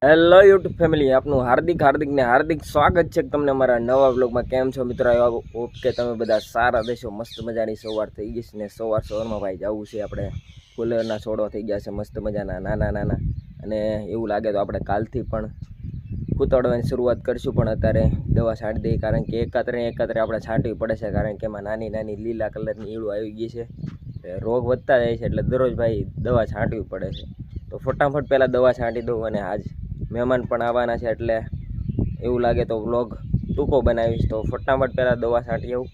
Hello YouTube family, આપનું હાર્દિક સ્વાગત છે તમને અમારા નવા વ્લોગમાં. કેમ છો મિત્રો? હોપ કે તમે બધા સારા દેશો. મસ્ત મજાની સવાર થઈ ગઈ છે ને સવારમાં ભાઈ જવું છે આપણે કુલરના છોડો થઈ ગયા છે મસ્ત મજાના નાના અને એવું લાગે તો આપણે કાલથી પણ કૂતરવાની શરૂઆત કરશું, પણ અત્યારે દવા છાંટી દઈએ કારણ કે એકાત્રે આપણે છાંટવી પડે છે કારણ કે એમાં નાની લીલા કલરની ઈળો આવી ગઈ છે. રોગ વધતા જાય છે એટલે દરરોજ ભાઈ દવા છાંટવી પડે છે. તો ફટાફટ પહેલાં દવા છાંટી દઉં અને આજ મહેમાન પણ આવવાના છે એટલે એવું લાગે તો વ્લોગ ટૂંકો બનાવીશ. તો ફટાફટ પહેલાં દવા છાંટી આવું.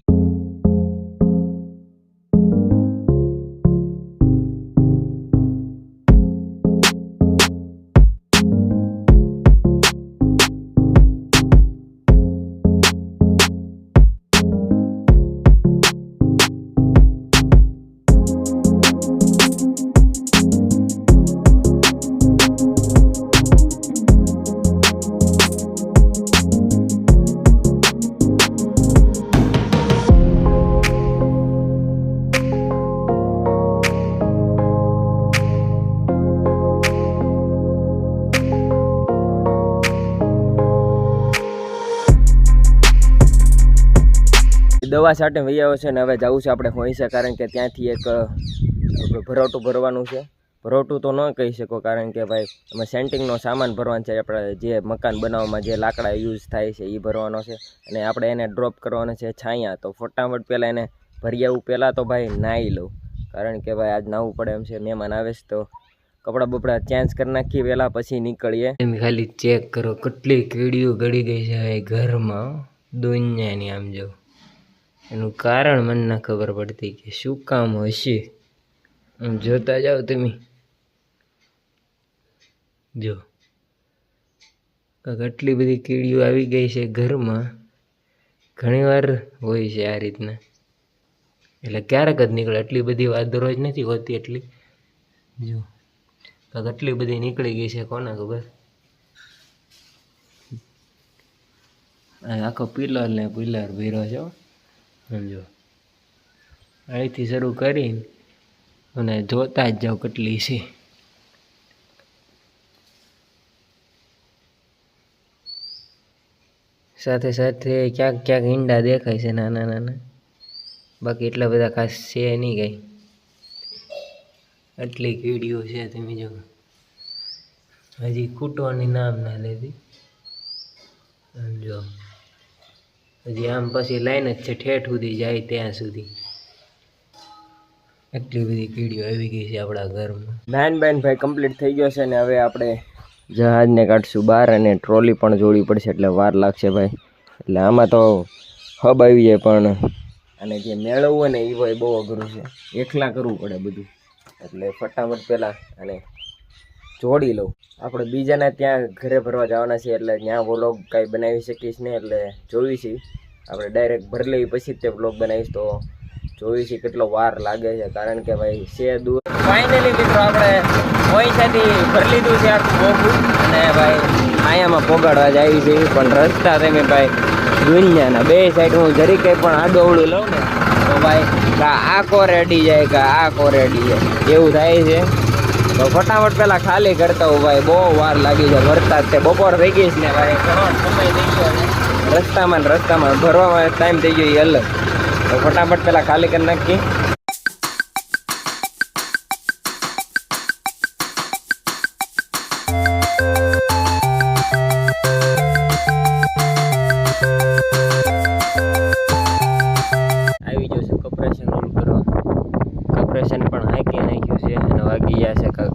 દવા છાંટે વહી આવ્યો છે ને હવે જવું છે આપણે હોય છે કારણ કે ત્યાંથી એક ભરોટું ભરવાનું છે. ભરોટું તો ન કહી શકો કારણ કે ભાઈ એમાં સેન્ટિંગનો સામાન ભરવાનો છે. આપણે જે મકાન બનાવવામાં જે લાકડા યુઝ થાય છે એ ભરવાનો છે અને આપણે એને ડ્રોપ કરવાનો છે છાંયા. તો ફટાફટ પહેલાં એને ભરી આવું. પહેલાં તો ભાઈ નાહી લઉં કારણ કે ભાઈ આજ નાહવું પડે એમ છે. મહેમાન આવે છે તો કપડાં બપડા ચેન્જ કરી નાખીએ પહેલાં, પછી નીકળીએ. એમ ખાલી ચેક કરો કેટલી કીડીઓ ગળી ગઈ છે ઘરમાં દુનિયાની. આમ જો એનું કારણ મને ના ખબર પડતી કે શું કામ હશે. જોતા જાઓ તમે, જો કેટલી બધી કીડીઓ આવી ગઈ છે ઘરમાં. ઘણીવાર હોય છે આ રીતના, એટલે ક્યારેક જ નીકળે. એટલી બધી વાત દરરોજ નથી હોતી એટલી. જો કેટલી બધી નીકળી ગઈ છે કોને ખબર. આખો પિલર ને પિલર ભર્યો છે. સમજો અહીંથી શરૂ કરીને અને જોતા જ જાઓ કેટલી છે. સાથે સાથે ક્યાંક ઈંડા દેખાય છે નાના, બાકી એટલા બધા ખાસ છે નહીં કઈ. આટલી કીડીઓ છે તમે જો, હજી ખૂટવાની નામ ના લેતી. સમજો હજી આમ પછી લાઈન જ છે ઠેઠ સુધી જાય ત્યાં સુધી. એટલી બધી કીડીઓ આવી ગઈ છે આપણા ઘરમાં. નાન ભાઈ કમ્પ્લીટ થઈ ગયો છે ને હવે આપણે જહાજને કાઢશું બહાર અને ટ્રોલી પણ જોડવી પડશે એટલે વાર લાગશે ભાઈ. એટલે આમાં તો હબ આવી જાય પણ અને જે મેળવવું ને એ ભાઈ બહુ અઘરું છે. એકલા કરવું પડે બધું એટલે ફટાફટ પહેલાં અને જોડી લઉં. આપણે બીજાના ત્યાં ઘરે ભરવા જવાના છે એટલે ત્યાં વ્લોગ કાંઈ બનાવી શકીશ નહીં એટલે જોઈશી આપણે ડાયરેક્ટ ભરી લેવી પછી તે વ્લોગ બનાવીશ. તો જોઈશી કેટલો વાર લાગે છે કારણ કે ભાઈ છે દૂર. ફાઇનલી મિત્રો આપણે પૈસાથી ભરી લીધું છે આખું ભોગું અને ભાઈ અહીંયામાં પોગાડવા જાય છે. પણ રસ્તા તમે ભાઈ દુનિયાના બે સાઈડ હું જરી કંઈ પણ આડોવડું લઉં ને તો ભાઈ આ કોરે અડી જાય કે આ કોરે અડી જાય એવું થાય છે. તો ફટાફટ પહેલાં ખાલી કરતા હું ભાઈ, બહુ વાર લાગી જાય ભરતા જ. તે બપોર થઈ ગઈ છે ને ભાઈ, ઘણો સમય થઈ ગયો છે રસ્તામાં ભરવામાં ટાઈમ થઈ ગયો એ અલગ. તો ફટાફટ પહેલાં ખાલી કરી નાખી. આવી ગયો છે કપરેશન રોલ કરવા. કપરેશન પણ હાંકી નાખ્યું છે અને વાગી ગયા છે કાંક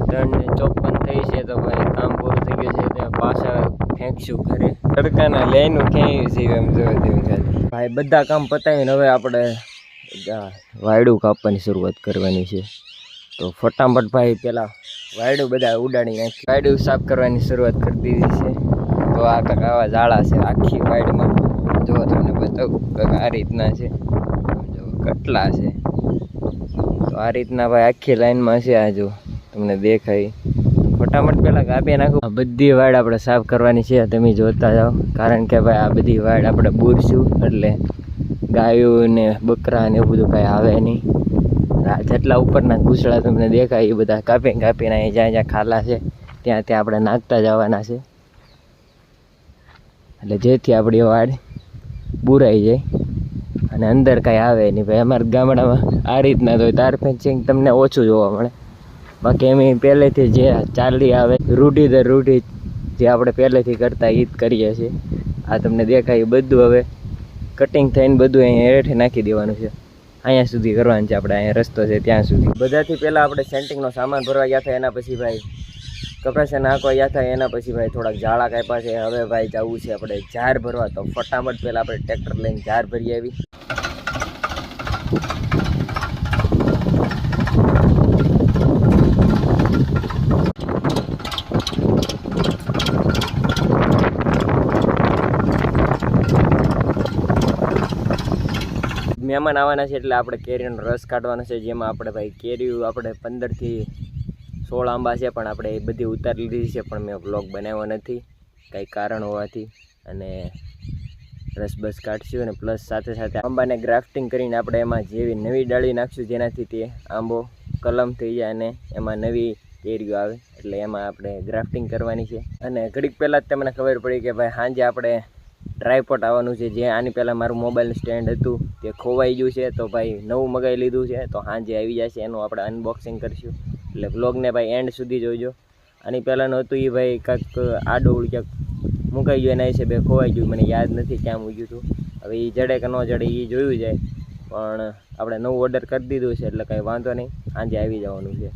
3:54 થઈ છે. તો ભાઈ કામ પૂરું થઈ ગયું છે. ત્યાં પાછા ફેંકશું ઘરે. તડકાના લઈને ખેંચ્યું છે એમ જોવા જેવું ખાલી. ભાઈ બધા કામ પતાવીને હવે આપણે વાયડું કાપવાની શરૂઆત કરવાની છે. તો ફટાફટ ભાઈ પહેલાં વાયડું બધા ઉડાડી નાખી. વાયડું સાફ કરવાની શરૂઆત કરી દીધી છે. તો આ કાંક આવા ઝાડા છે આખી વાયડમાં. જો તમને બતાવું કાંક આ રીતના છે. જો કેટલા છે. તો આ રીતના ભાઈ આખી લાઈનમાં છે. આ જો તમને દેખાય. ફટાફટ પહેલાં કાપી નાખું. આ બધી વાડ આપણે સાફ કરવાની છે તમે જોતા જાઓ કારણ કે ભાઈ આ બધી વાડ આપણે બૂરશું એટલે ગાયો ને બકરા ને એવું બધું કાંઈ આવે નહીં. જેટલા ઉપરના ઘૂસડા તમને દેખાય એ બધા કાપીને અહીં જ્યાં જ્યાં ખાલા છે ત્યાં આપણે નાખતા જવાના છે, એટલે જેથી આપણી વાડ બુરાઈ જાય અને અંદર કાંઈ આવે નહીં. ભાઈ અમારા ગામડામાં આ રીતના તો તાર ફેન્સિંગ તમને ઓછું જોવા મળે. બાકી એમ પહેલેથી જે ચાલી આવે રૂઢિ દર રૂઢિ જે આપણે પહેલેથી કરતા એ જ કરીએ છીએ. આ તમને દેખાય બધું હવે કટિંગ થઈને બધું અહીંયા હેઠે નાખી દેવાનું છે. અહીંયા સુધી કરવાનું છે આપણે, અહીંયા રસ્તો છે ત્યાં સુધી. બધાથી પહેલાં આપણે સેન્ટિંગનો સામાન ભરવા ગયા હતા, એના પછી ભાઈ કપાસા નાખવા ગયા હતા, એના પછી ભાઈ થોડાક ઝાડા કાપ્યા છે. હવે ભાઈ જવું છે આપણે ઝાર ભરવા. તો ફટાફટ પહેલાં આપણે ટ્રેક્ટર લઈને ઝાર ભરી આવી. મહેમાન આવવાના છે એટલે આપણે કેરીનો રસ કાઢવાનો છે, જેમાં આપણે ભાઈ કેરી આપણે 15 થી 16 આંબા છે, પણ આપણે એ બધી ઉતારી લીધી છે, પણ મેં વ્લોગ બનાવ્યો નથી કંઈ કારણ હોવાથી. અને રસ બસ કાઢશું અને પ્લસ સાથે સાથે આંબાને ગ્રાફ્ટિંગ કરીને આપણે એમાં જેવી નવી ડાળી નાખશું, જેનાથી તે આંબો કલમ થઈ જાય અને એમાં નવી કેરીઓ આવે. એટલે એમાં આપણે ગ્રાફ્ટિંગ કરવાની છે. અને ઘડીક પહેલાં જ તમને ખબર પડી કે ભાઈ સાંજે આપણે ટ્રાયપોડ આવવાનું છે, જે આની પહેલાં મારું મોબાઈલનું સ્ટેન્ડ હતું તે ખોવાઈ ગયું છે, તો ભાઈ નવું મગાવી લીધું છે. તો સાંજે આવી જશે, એનું આપણે અનબોક્સિંગ કરીશું. એટલે વ્લોગને ભાઈ એન્ડ સુધી જોઈજો. આની પહેલાંનું હતું એ ભાઈ કાંઈક આડોળ ક્યાંક મુકાઈ ગયું, એના હિસાબે ખોવાઈ ગયું, મને યાદ નથી ક્યાં મૂક્યું હતું. હવે એ જડે કે ન જડે એ જોયું જાય, પણ આપણે નવું ઓર્ડર કરી દીધું છે એટલે કાંઈ વાંધો નહીં, સાંજે આવી જવાનું છે.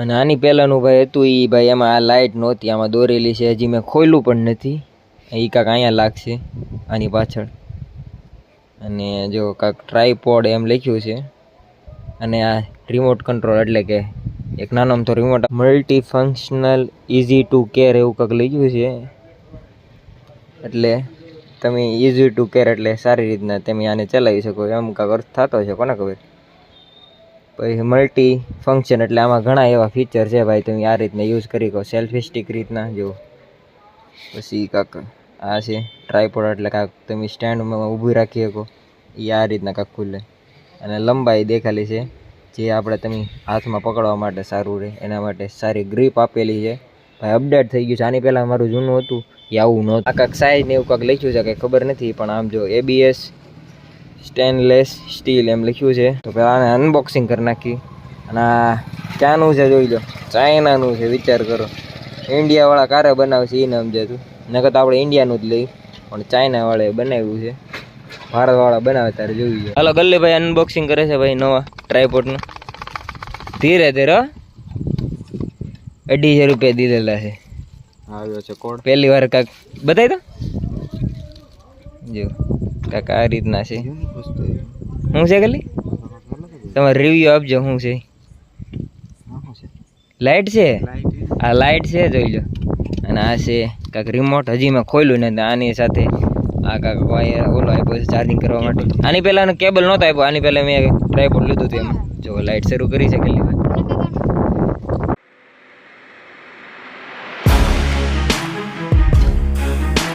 અને આની પહેલાંનું ભાઈ હતું એ ભાઈ એમાં આ લાઇટ નહોતી, આમાં દોરેલી છે, હજી મેં ખોલ્યું પણ નથી. એ કાંક અહીંયા લાગશે આની પાછળ. અને જો કાંક ટ્રાયપોડ એમ લખ્યું છે. અને આ રિમોટ કંટ્રોલ એટલે કે એક નાનો તો remote multi functional easy to care એવું કાંક લખ્યું છે. એટલે તમે ઇઝી ટુ કેર એટલે સારી રીતના તમે આને ચલાવી શકો એમ કાંક અર્થ થતો છે, કોને ખબર. પછી મલ્ટી ફંક્શન એટલે આમાં ઘણા એવા ફીચર છે ભાઈ, તમે આ રીતના યુઝ કરી શકો સેલ્ફી સ્ટિક રીતના. જો પછી કાંક આ છે ટ્રાયપોડ એટલે કાંક તમે સ્ટેન્ડમાં ઊભી રાખી શકો, એ આ રીતના કાંક ખુલે. અને લંબાઈ દેખાલી છે, જે આપણે તમે હાથમાં પકડવા માટે સારું રહે એના માટે સારી ગ્રીપ આપેલી છે. ભાઈ અપડેટ થઈ ગયું છે. આની પહેલાં મારું જૂનું હતું એ આવું નહોતું. આ કાંક સાઇઝ ને એવું કાંક લખ્યું છે કંઈ ખબર નથી, પણ આમ જો ABS સ્ટેનલેસ સ્ટીલ એમ લખ્યું છે. તો પહેલાં આને અનબોક્સિંગ કરી નાખી. અને આ ક્યાંનું છે જોઈ લો, ચાઇનાનું છે. વિચાર કરો, ઇન્ડિયાવાળા કારે બનાવશે એ ન સમજાતું. નકર તો આપણે ઇન્ડિયાનું જ લઈ, પણ ચાઇનાવાળાએ બનાવ્યું છે. ભારતવાળા બનાવે ત્યારે જોઈ જાય. હાલો ગલ્લીભાઈ અનબોક્સિંગ કરે છે ભાઈ નવા ટ્રાયપોડનું. ધીરે ધીરે 250 રૂપિયા દીધેલા છે. આવ્યો છે કોડ પહેલી વાર. કાંક બતાવી દો જો, કાંક આ રીતના છે. શું છે ગલ્લી, તમારે રિવ્યુ આપજો. શું છે? લાઇટ છે. આ લાઇટ છે જોઈ લો. અને આ છે કાંક રિમોટ, હજી મેં ખોલ્યું ને. આની સાથે આ કાંક વાયર ઓલો આપ્યો છે ચાર્જિંગ કરવા માટે. આની પહેલાં કેબલ નહોતો આપ્યો, આની પહેલાં મેં ટ્રાયપોડ લીધું હતું એમાં. જો લાઇટ શરૂ કરી છે ગલ્લી ભાઈ.